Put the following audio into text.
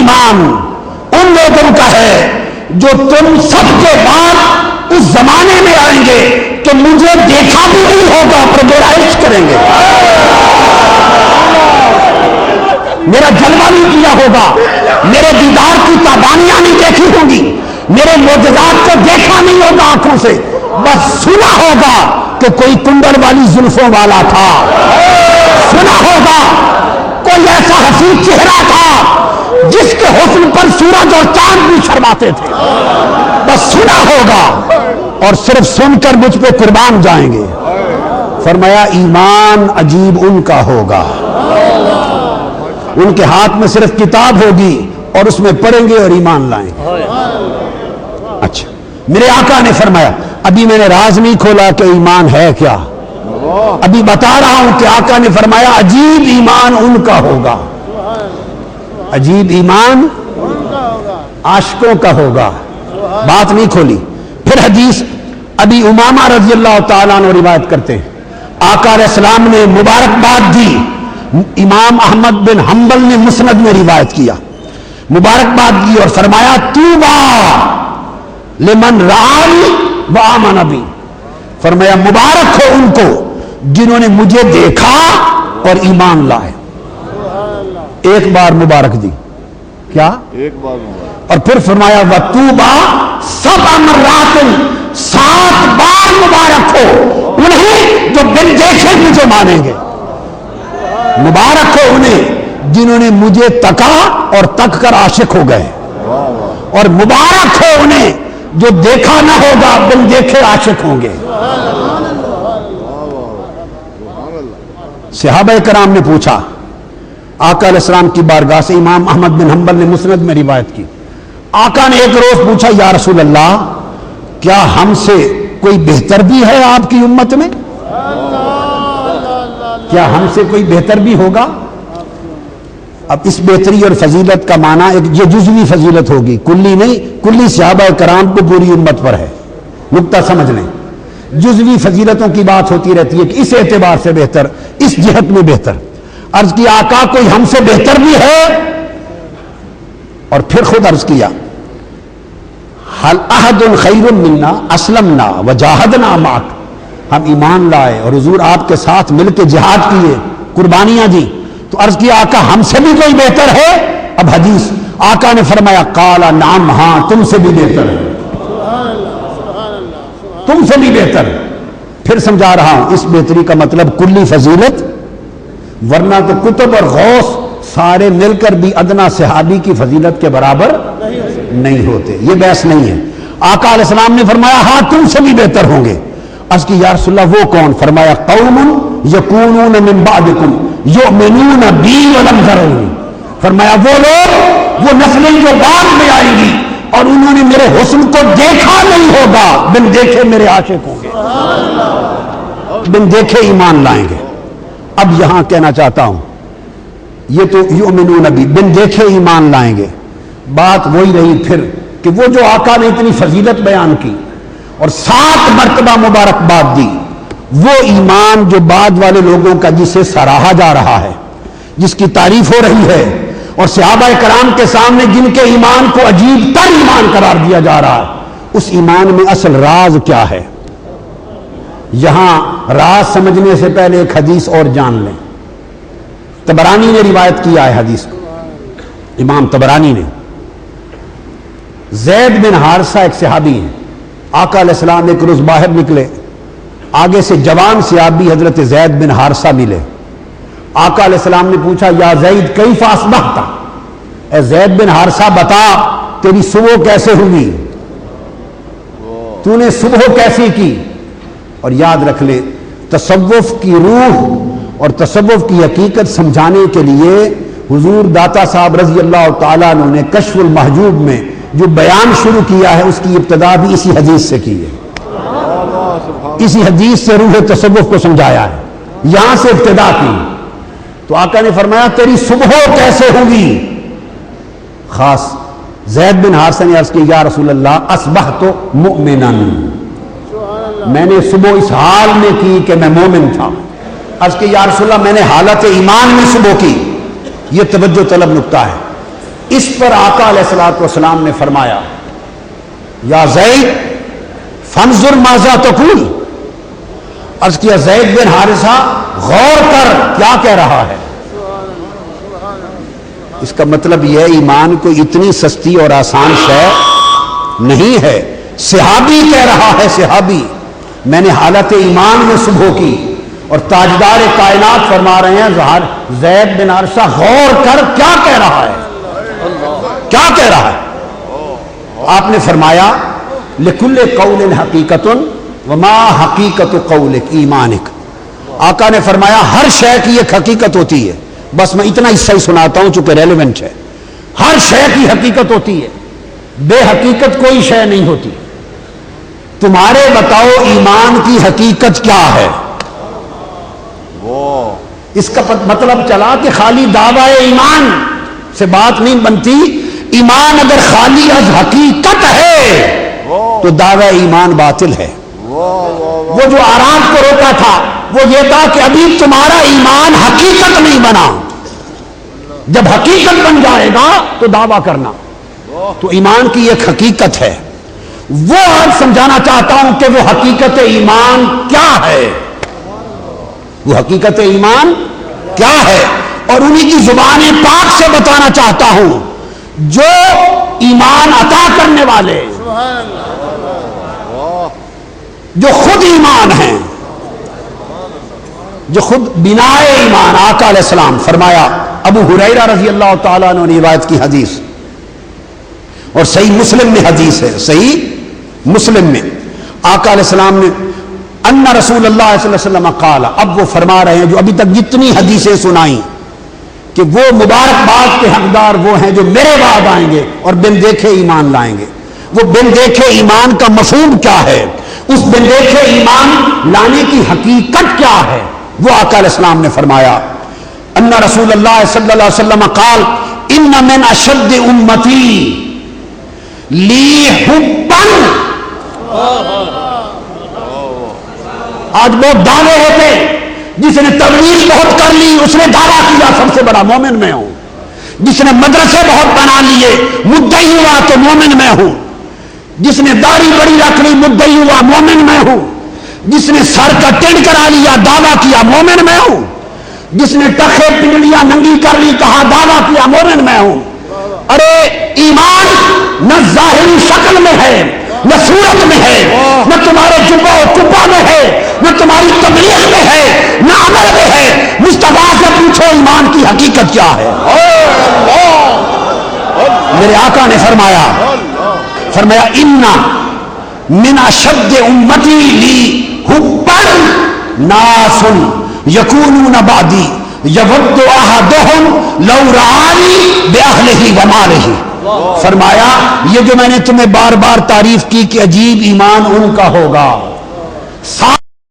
ایمان ان لوگوں کا ہے جو تم سب کے بعد اس زمانے میں آئیں گے کہ مجھے دیکھا بھی نہیں ہوگا پر میرا عشق کریں گے، میرا جلوہ نہیں کیا ہوگا، میرے دیدار کی تابانیاں نہیں دیکھی ہوں گی، میرے معجزات کو دیکھا نہیں ہوگا آنکھوں سے، بس سنا ہوگا کہ کوئی کنڈر والی زلفوں والا تھا، سنا ہوگا کوئی ایسا حسین چہرہ تھا جس کے حسن پر سورج اور چاند بھی شرماتے تھے، بس سنا ہوگا اور صرف سن کر مجھ پہ قربان جائیں گے۔ فرمایا ایمان عجیب ان کا ہوگا، ان کے ہاتھ میں صرف کتاب ہوگی اور اس میں پڑھیں گے اور ایمان لائیں گے۔ اچھا، میرے آقا نے فرمایا ابھی میں نے راز نہیں کھولا کہ ایمان ہے کیا، ابھی بتا رہا ہوں کہ آقا نے فرمایا عجیب ایمان ان کا ہوگا، عجیب ایمان عاشقوں کا ہوگا، بات نہیں کھولی۔ پھر حدیث ابھی امامہ رضی اللہ تعالیٰ عنہ روایت کرتے ہیں، آقا علیہ السلام نے مبارکباد دی، امام احمد بن حنبل نے مسند میں روایت کیا، مبارکباد دی اور فرمایا طوبیٰ لمن رآنی وآمن بی، فرمایا مبارک ہو ان کو جنہوں نے مجھے دیکھا اور ایمان لائے۔ ایک بار مبارک دی، کیا ایک بار مبارک، اور پھر فرمایا وَطُوبَى سَبْعَ مَرَّاتٍ، 7 بار مبارک ہو انہیں جو بن دیکھے مجھے مانیں گے، مبارک ہو انہیں جنہوں نے مجھے تکا اور تک کر عاشق ہو گئے، اور مبارک ہو انہیں جو دیکھا نہ ہوگا بن دیکھے عاشق ہوں گے۔ صحابہ کرام نے پوچھا آقا علیہ السلام کی بارگاہ سے، امام احمد بن حنبل نے مسند میں روایت کی، آقا نے ایک روز پوچھا یا رسول اللہ کیا ہم سے کوئی بہتر بھی ہے آپ کی امت میں، کیا ہم سے کوئی بہتر بھی ہوگا؟ اب اس بہتری اور فضیلت کا معنی ایک یہ جزوی فضیلت ہوگی، کلی نہیں، کلی صحابہ کرام کو پوری امت پر ہے، نقطہ سمجھ لیں، جزوی فضیلتوں کی بات ہوتی رہتی ہے کہ اس اعتبار سے بہتر، اس جہت میں بہتر۔ عرض کیا آقا کوئی ہم سے بہتر بھی ہے؟ اور پھر خود عرض کیا حل احد خیر منا اسلمنا وجاہدنا معک، ہم ایمان لائے اور حضور آپ کے ساتھ مل کے جہاد کیے، قربانیاں دی، تو عرض کیا آقا ہم سے بھی کوئی بہتر ہے؟ اب حدیث آقا نے فرمایا قال نعم، ہاں تم سے بھی بہتر ہے، تم سے بھی بہتر۔ پھر سمجھا رہا ہوں اس بہتری کا مطلب کلی فضیلت، ورنہ تو کتب اور غوث سارے مل کر بھی ادنا صحابی کی فضیلت کے برابر نہیں ہوتے، یہ بحث نہیں ہے۔ آقا علیہ السلام نے فرمایا ہاں تم سے بھی بہتر ہوں گے۔ عرض کی یا رسول اللہ وہ کون؟ فرمایا قوم یکونون من بعدکم یؤمنون بی ولم یرونی، فرمایا وہ لوگ، وہ نسلیں جو بعد میں آئیں گی اور انہوں نے میرے حسن کو دیکھا نہیں ہوگا بن دیکھے میرے عاشق ہوں گے، بن دیکھے ایمان لائیں گے۔ اب یہاں کہنا چاہتا ہوں یہ تو یؤمنون بی، بن دیکھے ایمان لائیں گے، بات وہی رہی پھر کہ وہ جو آقا نے اتنی فضیلت بیان کی اور 7 مرتبہ مبارکباد دی، وہ ایمان جو بعد والے لوگوں کا جسے سراہا جا رہا ہے، جس کی تعریف ہو رہی ہے، اور صحابہ کرام کے سامنے جن کے ایمان کو عجیب تر ایمان قرار دیا جا رہا ہے، اس ایمان میں اصل راز کیا ہے؟ یہاں راز سمجھنے سے پہلے ایک حدیث اور جان لیں۔ طبرانی نے روایت کیا ہے حدیث کو، امام طبرانی نے، زید بن حارثہ ایک صحابی ہیں، آقا علیہ السلام ایک روز باہر نکلے، آگے سے جوان صحابی حضرت زید بن حارثہ ملے، آقا علیہ السلام نے پوچھا یا زید کیف اصبحت، اے زید بن حارثہ بتا تیری صبح کیسے ہوئی، تو نے صبح کیسی کی؟ اور یاد رکھ لے تصوف کی روح اور تصوف کی حقیقت سمجھانے کے لیے حضور داتا صاحب رضی اللہ تعالیٰ عنہ نے کشف المحجوب میں جو بیان شروع کیا ہے اس کی ابتدا بھی اسی حدیث سے کی ہے، اسی حدیث سے روح تصوف کو سمجھایا ہے، یہاں سے ابتدا کی۔ تو آقا نے فرمایا تیری صبح کیسے ہوگی؟ خاص زید بن حارثہ نے عرض کی یا رسول اللہ اصبحت مؤمنا، میں نے صبح اس حال میں کی کہ میں مومن تھا۔ عرض کی یا رسول اللہ میں نے حالت ایمان میں صبح کی، یہ توجہ طلب نقطہ ہے۔ اس پر آقا علیہ الصلوۃ والسلام نے فرمایا یا زید فانظر ماذا تقول، عرض کیا زید بن حارثہ غور کر کیا کہہ رہا ہے۔ اس کا مطلب یہ ایمان کوئی اتنی سستی اور آسان شے نہیں ہے۔ صحابی کہہ رہا ہے، صحابی، میں نے حالت ایمان میں صبح کی، اور تاجدار کائنات فرما رہے ہیں زید بن حارثہ غور کر کیا کہہ رہا ہے، کیا کہہ رہا ہے۔ آپ نے فرمایا لکل قول حقیقت وما حقیقت قولک ایمانک، آقا نے فرمایا ہر شے کی ایک حقیقت ہوتی ہے، بس میں اتنا حصہ ہی سناتا ہوں چونکہ ریلیونٹ ہے۔ ہر شے کی حقیقت ہوتی ہے، بے حقیقت کوئی شے نہیں ہوتی۔ تمہارے بتاؤ ایمان کی حقیقت کیا ہے؟ اس کا مطلب چلا کہ خالی دعوی ایمان سے بات نہیں بنتی، ایمان اگر خالی از حقیقت ہے تو دعوی ایمان باطل ہے۔ وہ جو آرام کو روکا تھا وہ یہ تھا کہ ابھی تمہارا ایمان حقیقت نہیں بنا، جب حقیقت بن جائے گا تو دعویٰ کرنا۔ تو ایمان کی ایک حقیقت ہے، وہ آج سمجھانا چاہتا ہوں کہ وہ حقیقت ایمان کیا ہے، وہ حقیقت ایمان کیا ہے، اور انہی کی زبان پاک سے بتانا چاہتا ہوں جو ایمان عطا کرنے والے، جو خود ایمان ہیں، جو خود بناء ایمان۔ آقا علیہ السلام فرمایا، ابو ہریرہ رضی اللہ تعالیٰ عنہ نے روایت کی حدیث، اور صحیح مسلم میں حدیث ہے، صحیح مسلم میں آقا علیہ السلام نے ان رسول اللہ صلی اللہ علیہ وسلم قال، اب وہ فرما رہے ہیں جو ابھی تک جتنی حدیثیں سنائیں کہ وہ مبارکباد کے حقدار وہ ہیں جو میرے بعد آئیں گے اور بن دیکھے ایمان لائیں گے۔ وہ بن دیکھے ایمان کا مفہوم کیا ہے، اس بن دیکھے ایمان لانے کی حقیقت کیا ہے، وہ آقا علیہ السلام نے فرمایا ان رسول اللہ صلی اللہ علیہ وسلم قال ان من اشد امتی لی حبن۔ آج بہت دعوے ہوتے، جس نے تبلیغ بہت کر لی اس نے دعویٰ کیا سب سے بڑا مومن میں ہوں، جس نے مدرسے بہت بنا لیے مدعی ہوا تو مومن میں ہوں، جس نے داڑھی بڑی رکھ لی مدعی ہوا مومن میں ہوں، جس نے سر کا ٹینڈ کرا لیا دعویٰ کیا مومن میں ہوں، جس نے ٹخے پنڈلیاں ننگی کر لی کہا دعویٰ کیا مومن میں ہوں۔ ارے ایمان نہ ظاہری شکل میں ہے، نہ صورت میں ہے، نہ تمہارے جبہ و کبہ میں ہے، نہ تمہاری تبلیغ میں ہے، نہ عمل میں ہے۔ مصطفیٰ سے پوچھو ایمان کی حقیقت کیا ہے۔ میرے آقا نے فرمایا ان من اشد امتی لی حبا ناس یکونون بعدی یود احدہم لو رعانی باہلہ ومالہ۔ فرمایا یہ جو میں نے تمہیں بار بار تعریف کی کہ عجیب ایمان ان کا ہوگا،